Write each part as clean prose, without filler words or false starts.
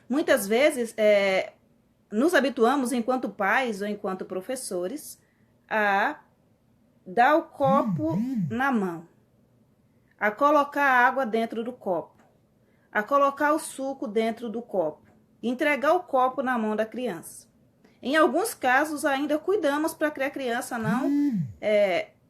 Muitas vezes, nos habituamos, enquanto pais ou enquanto professores, a dar o copo na mão, a colocar a água dentro do copo, a colocar o suco dentro do copo, entregar o copo na mão da criança. Em alguns casos, ainda cuidamos para que a criança não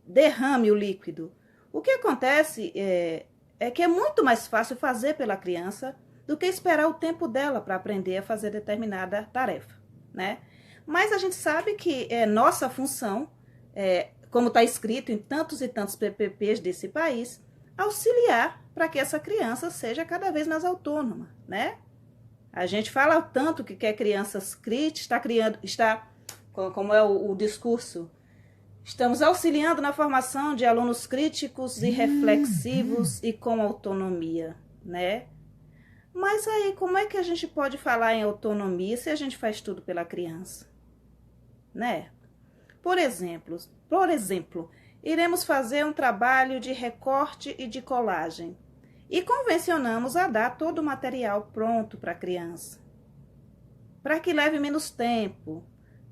derrame o líquido. O que acontece é que é muito mais fácil fazer pela criança do que esperar o tempo dela para aprender a fazer determinada tarefa, né? Mas a gente sabe que é nossa função, como está escrito em tantos e tantos PPPs desse país, auxiliar para que essa criança seja cada vez mais autônoma, né? A gente fala tanto que quer crianças críticas, como é o discurso, estamos auxiliando na formação de alunos críticos e reflexivos e com autonomia, né? Mas aí, como é que a gente pode falar em autonomia se a gente faz tudo pela criança, né? Por exemplo, iremos fazer um trabalho de recorte e de colagem e convencionamos a dar todo o material pronto para a criança, para que leve menos tempo,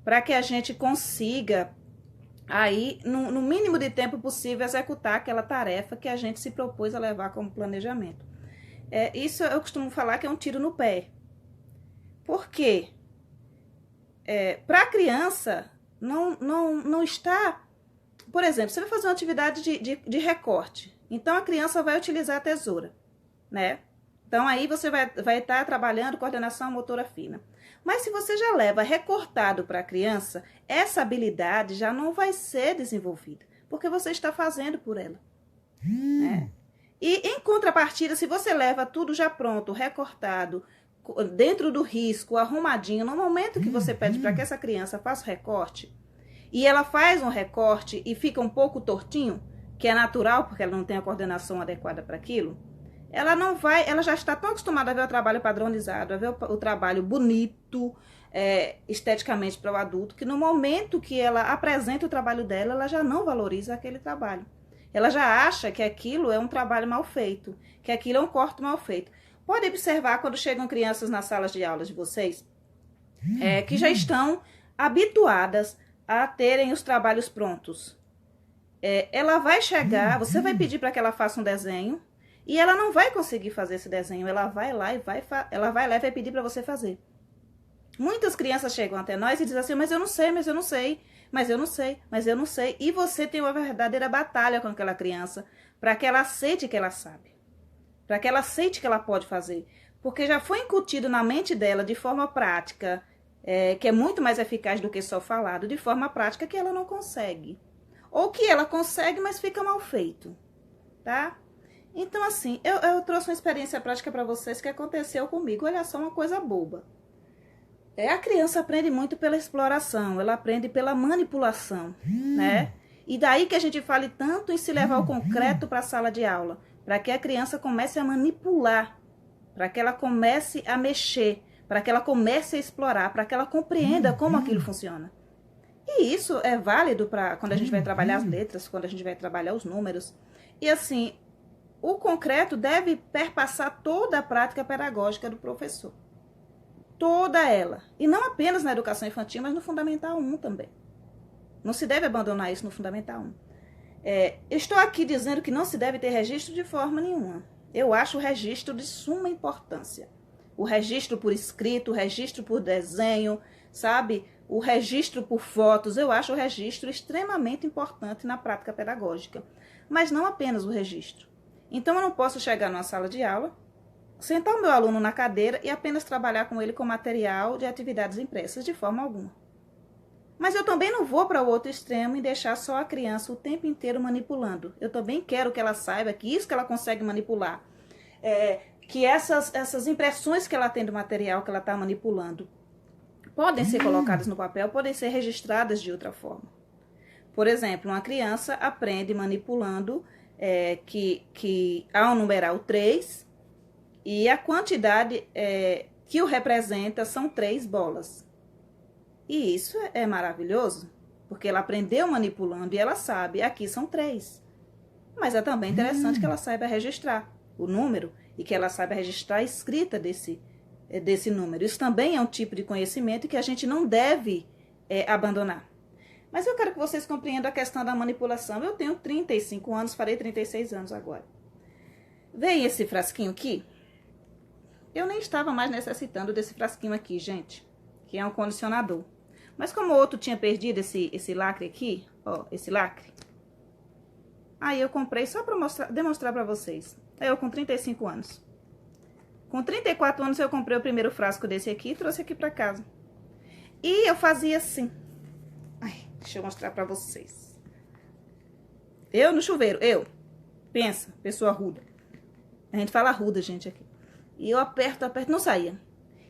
para que a gente consiga, aí, no mínimo de tempo possível, executar aquela tarefa que a gente se propôs a levar como planejamento. Isso eu costumo falar que é um tiro no pé. Por quê? Para a criança, não está... Por exemplo, você vai fazer uma atividade de recorte. Então, a criança vai utilizar a tesoura, né? Então, aí você vai estar trabalhando coordenação motora fina. Mas se você já leva recortado para a criança, essa habilidade já não vai ser desenvolvida, porque você está fazendo por ela, né? E, em contrapartida, se você leva tudo já pronto, recortado, dentro do risco, arrumadinho, no momento que você pede para que essa criança faça o recorte, e ela faz um recorte e fica um pouco tortinho, que é natural, porque ela não tem a coordenação adequada para aquilo, ela já está tão acostumada a ver o trabalho padronizado, a ver o trabalho bonito, esteticamente para o adulto, que no momento que ela apresenta o trabalho dela, ela já não valoriza aquele trabalho. Ela já acha que aquilo é um trabalho mal feito, que aquilo é um corte mal feito. Pode observar quando chegam crianças nas salas de aulas de vocês, que já estão habituadas a terem os trabalhos prontos. Ela vai chegar, você vai pedir para que ela faça um desenho, e ela não vai conseguir fazer esse desenho. Ela vai lá e vai pedir para você fazer. Muitas crianças chegam até nós e dizem assim, mas eu não sei, mas eu não sei. Mas eu não sei, mas eu não sei. E você tem uma verdadeira batalha com aquela criança para que ela aceite que ela sabe. Para que ela aceite que ela pode fazer. Porque já foi incutido na mente dela de forma prática, que é muito mais eficaz do que só falado, de forma prática que ela não consegue. Ou que ela consegue, mas fica mal feito. Tá? Então, assim, eu trouxe uma experiência prática para vocês que aconteceu comigo. Olha só, uma coisa boba. A criança aprende muito pela exploração, ela aprende pela manipulação, né? E daí que a gente fale tanto em se levar o concreto para a sala de aula, para que a criança comece a manipular, para que ela comece a mexer, para que ela comece a explorar, para que ela compreenda como aquilo funciona. E isso é válido para quando a gente vai trabalhar as letras, quando a gente vai trabalhar os números. E assim, o concreto deve perpassar toda a prática pedagógica do professor. Toda ela. E não apenas na educação infantil, mas no Fundamental 1 também. Não se deve abandonar isso no Fundamental 1. Estou aqui dizendo que não se deve ter registro de forma nenhuma. Eu acho o registro de suma importância. O registro por escrito, o registro por desenho, sabe? O registro por fotos. Eu acho o registro extremamente importante na prática pedagógica. Mas não apenas o registro. Então, eu não posso chegar numa sala de aula, sentar o meu aluno na cadeira e apenas trabalhar com ele com material de atividades impressas, de forma alguma. Mas eu também não vou para o outro extremo e deixar só a criança o tempo inteiro manipulando. Eu também quero que ela saiba que isso que ela consegue manipular, que essas impressões que ela tem do material que ela está manipulando, podem ser colocadas no papel, podem ser registradas de outra forma. Por exemplo, uma criança aprende manipulando que há um numeral 3, e a quantidade que o representa são 3 bolas. E isso é maravilhoso, porque ela aprendeu manipulando e ela sabe, aqui são 3. Mas é também interessante que ela saiba registrar o número e que ela saiba registrar a escrita desse número. Isso também é um tipo de conhecimento que a gente não deve abandonar. Mas eu quero que vocês compreendam a questão da manipulação. Eu tenho 35 anos, farei 36 anos agora. Vem esse frasquinho aqui. Eu nem estava mais necessitando desse frasquinho aqui, gente, que é um condicionador. Mas como o outro tinha perdido esse lacre aqui, ó, esse lacre, aí eu comprei só para demonstrar para vocês. Eu com 35 anos. Com 34 anos eu comprei o primeiro frasco desse aqui e trouxe aqui para casa. E eu fazia assim. Ai, deixa eu mostrar para vocês. Eu no chuveiro, pensa, pessoa ruda. A gente fala ruda, gente, aqui. E eu aperto, não saía.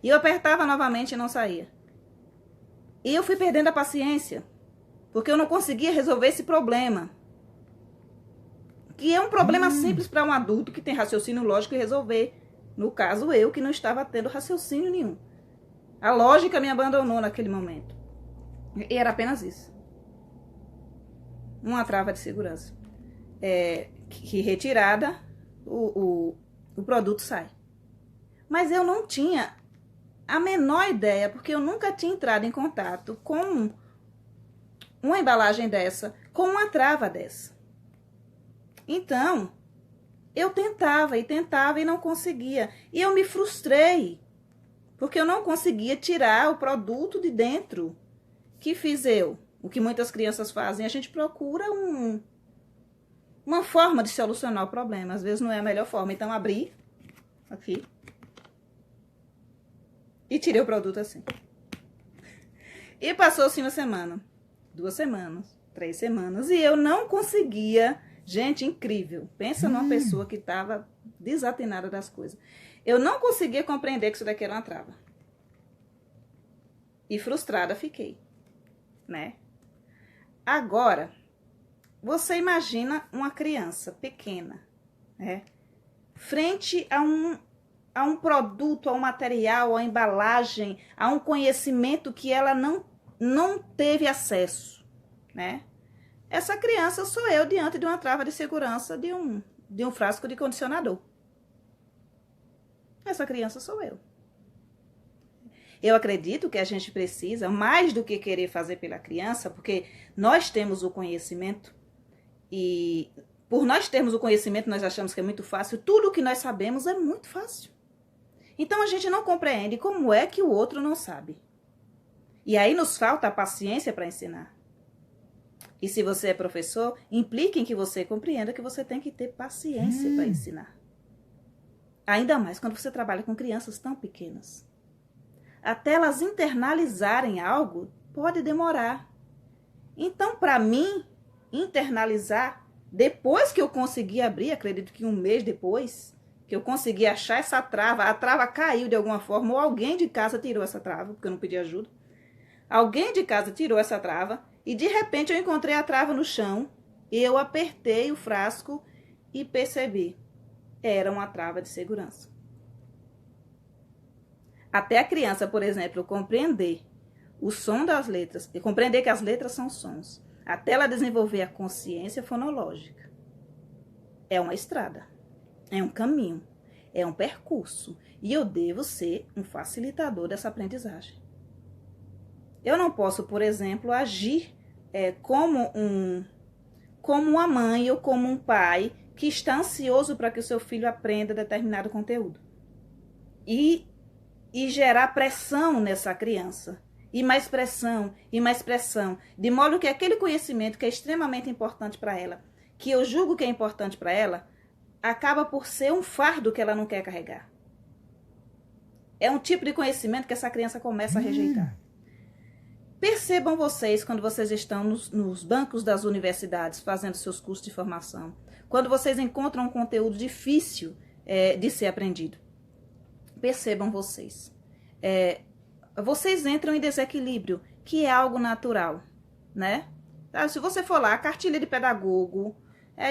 E eu apertava novamente e não saía. E eu fui perdendo a paciência, porque eu não conseguia resolver esse problema. Que é um problema simples para um adulto que tem raciocínio lógico e resolver. No caso, eu que não estava tendo raciocínio nenhum. A lógica me abandonou naquele momento. E era apenas isso. Uma trava de segurança. Que retirada, o produto sai. Mas eu não tinha a menor ideia, porque eu nunca tinha entrado em contato com uma embalagem dessa, com uma trava dessa. Então, eu tentava e não conseguia. E eu me frustrei, porque eu não conseguia tirar o produto de dentro. Que fiz eu? O que muitas crianças fazem, a gente procura uma forma de solucionar o problema. Às vezes não é a melhor forma. Então, abri aqui e tirei o produto assim. E passou-se uma semana, 2 semanas, 3 semanas, e eu não conseguia. Gente, incrível. Pensa numa pessoa que estava desatinada das coisas. Eu não conseguia compreender que isso daqui era uma trava. E frustrada fiquei, né? Agora, você imagina uma criança pequena, né? Frente a um produto, a um material, a embalagem, a um conhecimento que ela não teve acesso, né? Essa criança sou eu diante de uma trava de segurança de um frasco de condicionador. Essa criança sou eu. Eu acredito que a gente precisa, mais do que querer fazer pela criança, porque nós temos o conhecimento e por nós termos o conhecimento nós achamos que é muito fácil. Tudo o que nós sabemos é muito fácil. Então a gente não compreende como é que o outro não sabe. E aí nos falta a paciência para ensinar. E se você é professor, implica em que você compreenda que você tem que ter paciência para ensinar. Ainda mais quando você trabalha com crianças tão pequenas. Até elas internalizarem algo, pode demorar. Então, para mim, internalizar, depois que eu consegui abrir, acredito que 1 mês depois, que eu consegui achar essa a trava caiu de alguma forma, ou alguém de casa tirou essa trava, porque eu não pedi ajuda. Alguém de casa tirou essa trava, e de repente eu encontrei a trava no chão, e eu apertei o frasco e percebi. Era uma trava de segurança. Até a criança, por exemplo, compreender o som das letras, e compreender que as letras são sons, até ela desenvolver a consciência fonológica. É uma estrada, é um caminho, é um percurso, e eu devo ser um facilitador dessa aprendizagem. Eu não posso, por exemplo, agir como uma mãe ou como um pai que está ansioso para que o seu filho aprenda determinado conteúdo. E gerar pressão nessa criança. E mais pressão, de modo que aquele conhecimento que é extremamente importante para ela, que eu julgo que é importante para ela, acaba por ser um fardo que ela não quer carregar. É um tipo de conhecimento que essa criança começa a rejeitar. Percebam vocês, quando vocês estão nos bancos das universidades fazendo seus cursos de formação, quando vocês encontram um conteúdo difícil de ser aprendido. Percebam vocês. Vocês entram em desequilíbrio, que é algo natural, né? Se você for lá, cartilha de pedagogo,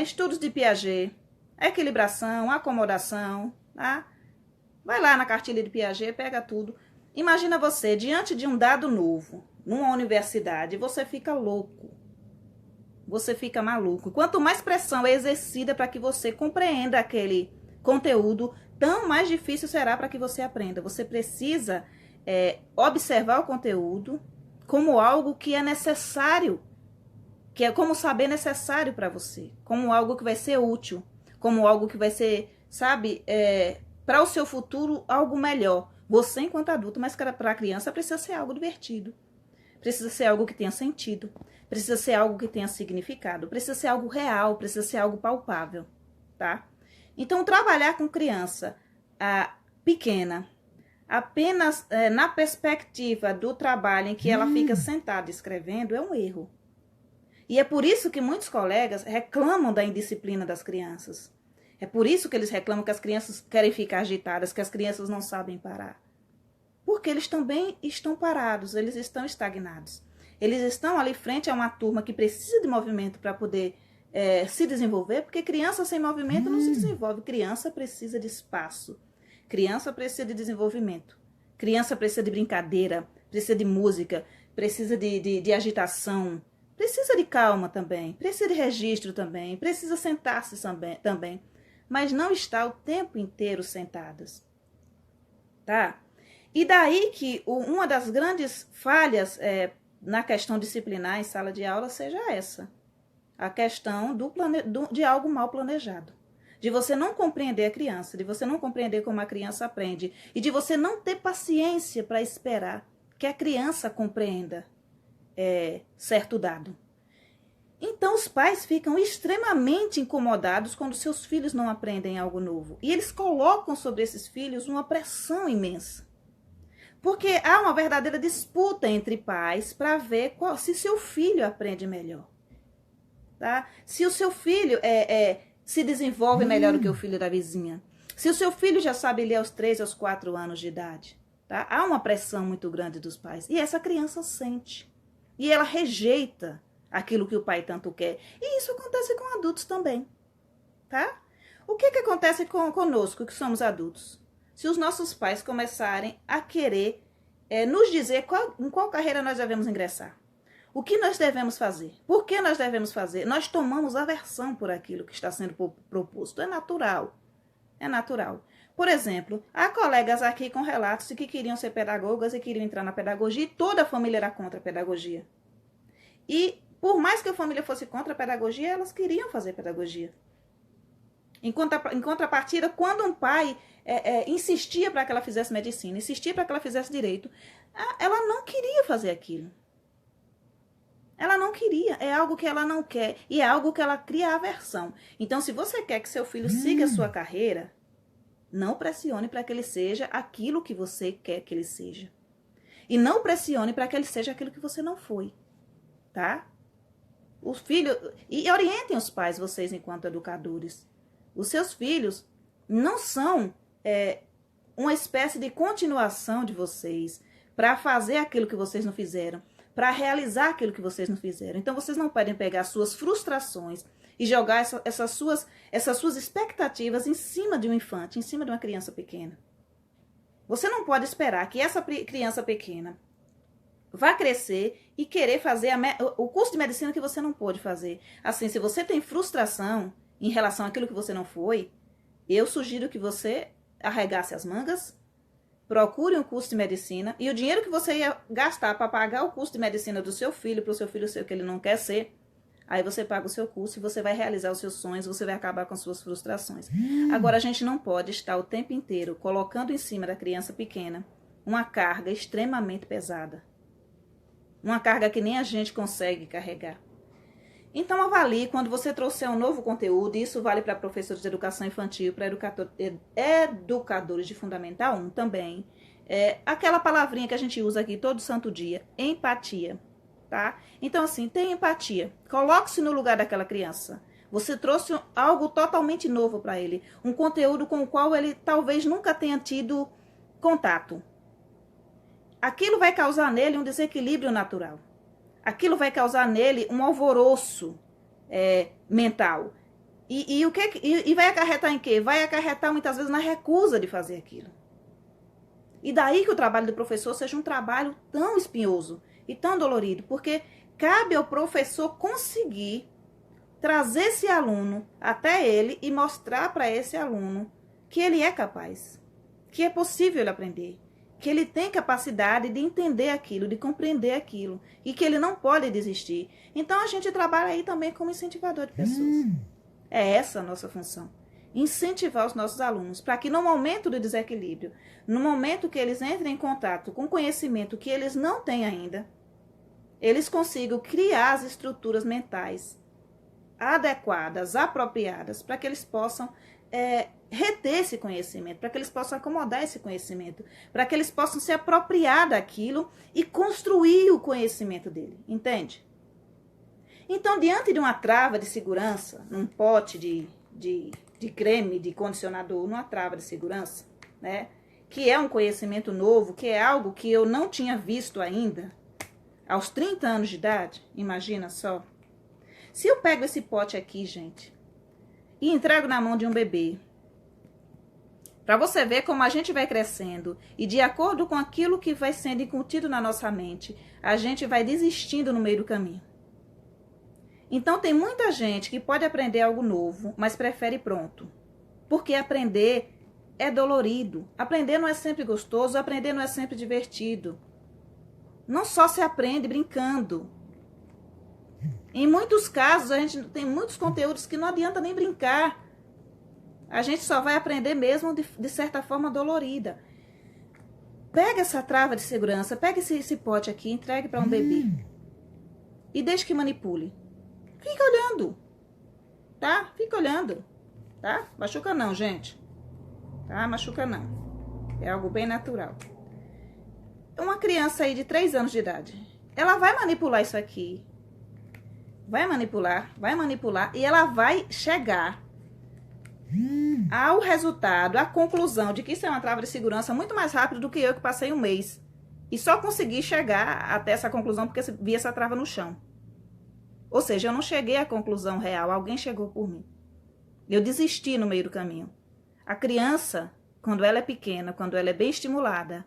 estudos de Piaget, equilibração, acomodação, tá? Vai lá na cartilha de Piaget, pega tudo. Imagina você diante de um dado novo, numa universidade, você fica louco. Você fica maluco. Quanto mais pressão é exercida para que você compreenda aquele conteúdo, tão mais difícil será para que você aprenda. Você precisa observar o conteúdo como algo que é necessário, que é como saber necessário para você, como algo que vai ser útil, como algo que vai ser, sabe, para o seu futuro, algo melhor. Você enquanto adulto, mas para a criança precisa ser algo divertido. Precisa ser algo que tenha sentido. Precisa ser algo que tenha significado. Precisa ser algo real, precisa ser algo palpável, tá? Então, trabalhar com criança pequena, apenas na perspectiva do trabalho em que ela fica sentada escrevendo, é um erro. E é por isso que muitos colegas reclamam da indisciplina das crianças. É por isso que eles reclamam que as crianças querem ficar agitadas, que as crianças não sabem parar. Porque eles também estão parados, eles estão estagnados. Eles estão ali frente a uma turma que precisa de movimento para poder se desenvolver, porque criança sem movimento não se desenvolve. Criança precisa de espaço. Criança precisa de desenvolvimento. Criança precisa de brincadeira, precisa de música, precisa de agitação, precisa de calma também, precisa de registro também, precisa sentar-se também, mas não está o tempo inteiro sentadas, tá? E daí que uma das grandes falhas na questão disciplinar em sala de aula seja essa, a questão de algo mal planejado. De você não compreender a criança, de você não compreender como a criança aprende e de você não ter paciência para esperar que a criança compreenda certo dado. Então, os pais ficam extremamente incomodados quando seus filhos não aprendem algo novo. E eles colocam sobre esses filhos uma pressão imensa. Porque há uma verdadeira disputa entre pais para ver se seu filho aprende melhor. Tá? Se o seu filho se desenvolve melhor do que o filho da vizinha. Se o seu filho já sabe ler aos 3, aos 4 anos de idade. Tá? Há uma pressão muito grande dos pais. E essa criança sente. E ela rejeita aquilo que o pai tanto quer. E isso acontece com adultos também. Tá? O que acontece conosco, que somos adultos? Se os nossos pais começarem a querer nos dizer em qual carreira nós devemos ingressar. O que nós devemos fazer? Por que nós devemos fazer? Nós tomamos aversão por aquilo que está sendo proposto. É natural. É natural. Por exemplo, há colegas aqui com relatos de que queriam ser pedagogas e queriam entrar na pedagogia e toda a família era contra a pedagogia. E por mais que a família fosse contra a pedagogia, elas queriam fazer pedagogia. Em contrapartida, quando um pai insistia para que ela fizesse medicina, insistia para que ela fizesse direito, ela não queria fazer aquilo. Ela não queria, é algo que ela não quer e é algo que ela cria aversão. Então, se você quer que seu filho siga a sua carreira, não pressione para que ele seja aquilo que você quer que ele seja. E não pressione para que ele seja aquilo que você não foi, tá? Os filhos, e orientem os pais, vocês enquanto educadores. Os seus filhos não são uma espécie de continuação de vocês para fazer aquilo que vocês não fizeram, para realizar aquilo que vocês não fizeram. Então, vocês não podem pegar suas frustrações e jogar essas suas expectativas em cima de um infante, em cima de uma criança pequena. Você não pode esperar que essa criança pequena vá crescer e querer fazer o curso de medicina que você não pôde fazer. Assim, se você tem frustração em relação àquilo que você não foi, eu sugiro que você arregace as mangas, procure um curso de medicina e o dinheiro que você ia gastar para pagar o curso de medicina do seu filho, para o seu filho ser o que ele não quer ser, aí você paga o seu curso e você vai realizar os seus sonhos, você vai acabar com as suas frustrações. Agora, a gente não pode estar o tempo inteiro colocando em cima da criança pequena uma carga extremamente pesada. Uma carga que nem a gente consegue carregar. Então, avalie quando você trouxer um novo conteúdo, e isso vale para professores de educação infantil, para educadores de Fundamental 1 também. Aquela palavrinha que a gente usa aqui todo santo dia, empatia, tá? Então, assim, tenha empatia. Coloque-se no lugar daquela criança. Você trouxe algo totalmente novo para ele, um conteúdo com o qual ele talvez nunca tenha tido contato. Aquilo vai causar nele um desequilíbrio natural. Aquilo vai causar nele um alvoroço mental. E vai acarretar em quê? Vai acarretar muitas vezes na recusa de fazer aquilo. E daí que o trabalho do professor seja um trabalho tão espinhoso e tão dolorido, porque cabe ao professor conseguir trazer esse aluno até ele e mostrar para esse aluno que ele é capaz, que é possível ele aprender, que ele tem capacidade de entender aquilo, de compreender aquilo, e que ele não pode desistir. Então, a gente trabalha aí também como incentivador de pessoas. É essa a nossa função. Incentivar os nossos alunos para que no momento do desequilíbrio, no momento que eles entrem em contato com conhecimento que eles não têm ainda, eles consigam criar as estruturas mentais adequadas, apropriadas, para que eles possam reter esse conhecimento, para que eles possam acomodar esse conhecimento, para que eles possam se apropriar daquilo e construir o conhecimento dele, entende? Então, diante de uma trava de segurança, num pote de creme, de condicionador, numa trava de segurança, né, que é um conhecimento novo, que é algo que eu não tinha visto ainda, aos 30 anos de idade, imagina só. Se eu pego esse pote aqui, gente, e entrego na mão de um bebê, para você ver como a gente vai crescendo e de acordo com aquilo que vai sendo incutido na nossa mente, a gente vai desistindo no meio do caminho. Então tem muita gente que pode aprender algo novo, mas prefere pronto. Porque aprender é dolorido. Aprender não é sempre gostoso, aprender não é sempre divertido. Não só se aprende brincando. Em muitos casos, a gente tem muitos conteúdos que não adianta nem brincar. A gente só vai aprender mesmo de certa forma dolorida. Pega essa trava de segurança, pega esse pote aqui, entregue para um bebê. E deixe que manipule. Fica olhando. Tá? Fica olhando. Tá? Machuca não, gente. Tá? Machuca não. É algo bem natural. Uma criança aí de 3 anos de idade, ela vai manipular isso aqui. Vai manipular, e ela vai chegar ao resultado, à conclusão de que isso é uma trava de segurança muito mais rápido do que eu que passei um mês. E só consegui chegar até essa conclusão porque vi essa trava no chão. Ou seja, eu não cheguei à conclusão real, alguém chegou por mim. Eu desisti no meio do caminho. A criança, quando ela é pequena, quando ela é bem estimulada,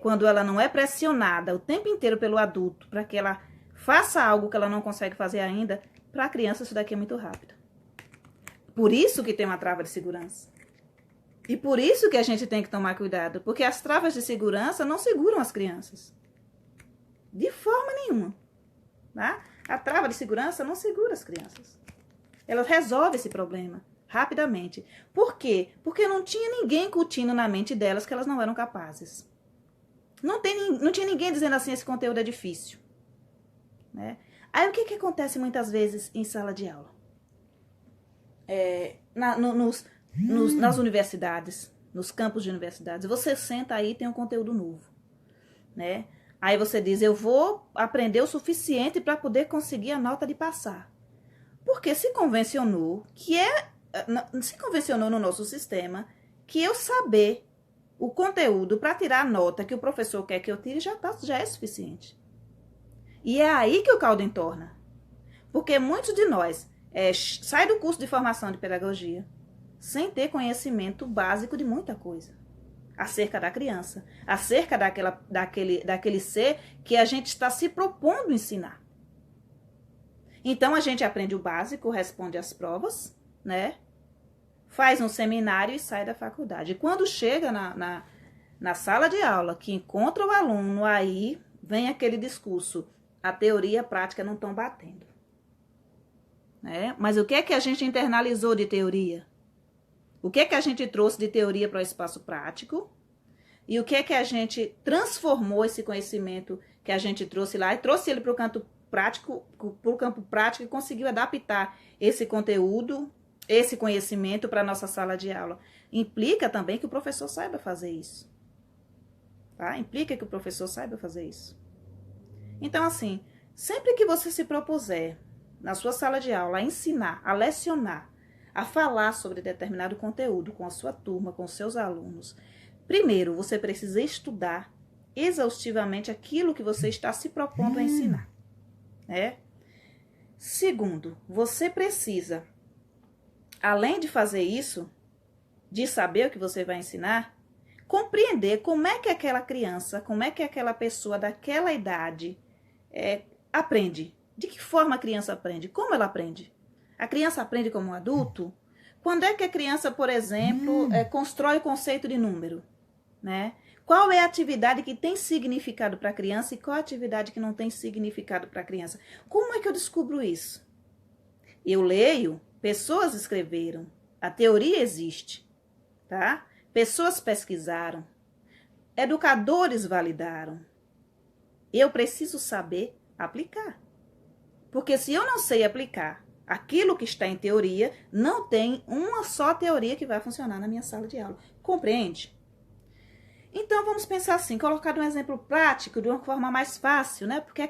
quando ela não é pressionada o tempo inteiro pelo adulto para que ela faça algo que ela não consegue fazer ainda, para a criança isso daqui é muito rápido. Por isso que tem uma trava de segurança. E por isso que a gente tem que tomar cuidado, porque as travas de segurança não seguram as crianças. De forma nenhuma. Tá? A trava de segurança não segura as crianças. Ela resolve esse problema rapidamente. Por quê? Porque não tinha ninguém incutindo na mente delas que elas não eram capazes. Não tinha ninguém dizendo assim, esse conteúdo é difícil. Né? Aí o que acontece muitas vezes em sala de aula? Nas universidades, nos campos de universidades, você senta aí e tem um conteúdo novo. Né? Aí você diz, eu vou aprender o suficiente para poder conseguir a nota de passar. Porque se convencionou no nosso sistema que eu saber o conteúdo para tirar a nota que o professor quer que eu tire já é suficiente. E é aí que o caldo entorna. Porque muitos de nós saem do curso de formação de pedagogia sem ter conhecimento básico de muita coisa. Acerca da criança, acerca daquele ser que a gente está se propondo ensinar. Então, a gente aprende o básico, responde às provas, né? Faz um seminário e sai da faculdade. E quando chega na sala de aula, que encontra o aluno, aí vem aquele discurso, a teoria e a prática não estão batendo. Né? Mas o que é que a gente internalizou de teoria? O que é que a gente trouxe de teoria para o espaço prático? E o que é que a gente transformou esse conhecimento que a gente trouxe lá e trouxe ele para o campo prático e conseguiu adaptar esse conteúdo, esse conhecimento para a nossa sala de aula? Implica também que o professor saiba fazer isso. Tá? Implica que o professor saiba fazer isso. Então, assim, sempre que você se propuser na sua sala de aula a ensinar, a lecionar, a falar sobre determinado conteúdo com a sua turma, com os seus alunos, primeiro, você precisa estudar exaustivamente aquilo que você está se propondo a ensinar. Né? Segundo, você precisa, além de fazer isso, de saber o que você vai ensinar, compreender como é que aquela criança, como é que aquela pessoa daquela idade aprende. De que forma a criança aprende? Como ela aprende? A criança aprende como um adulto? Quando é que a criança, por exemplo, constrói o conceito de número, né? Qual é a atividade que tem significado para a criança e qual a atividade que não tem significado para a criança? Como é que eu descubro isso? Eu leio, pessoas escreveram, a teoria existe, tá? Pessoas pesquisaram, educadores validaram. Eu preciso saber aplicar. Porque se eu não sei aplicar aquilo que está em teoria, não tem uma só teoria que vai funcionar na minha sala de aula. Compreende? Então, vamos pensar assim, colocar um exemplo prático de uma forma mais fácil, né? Porque a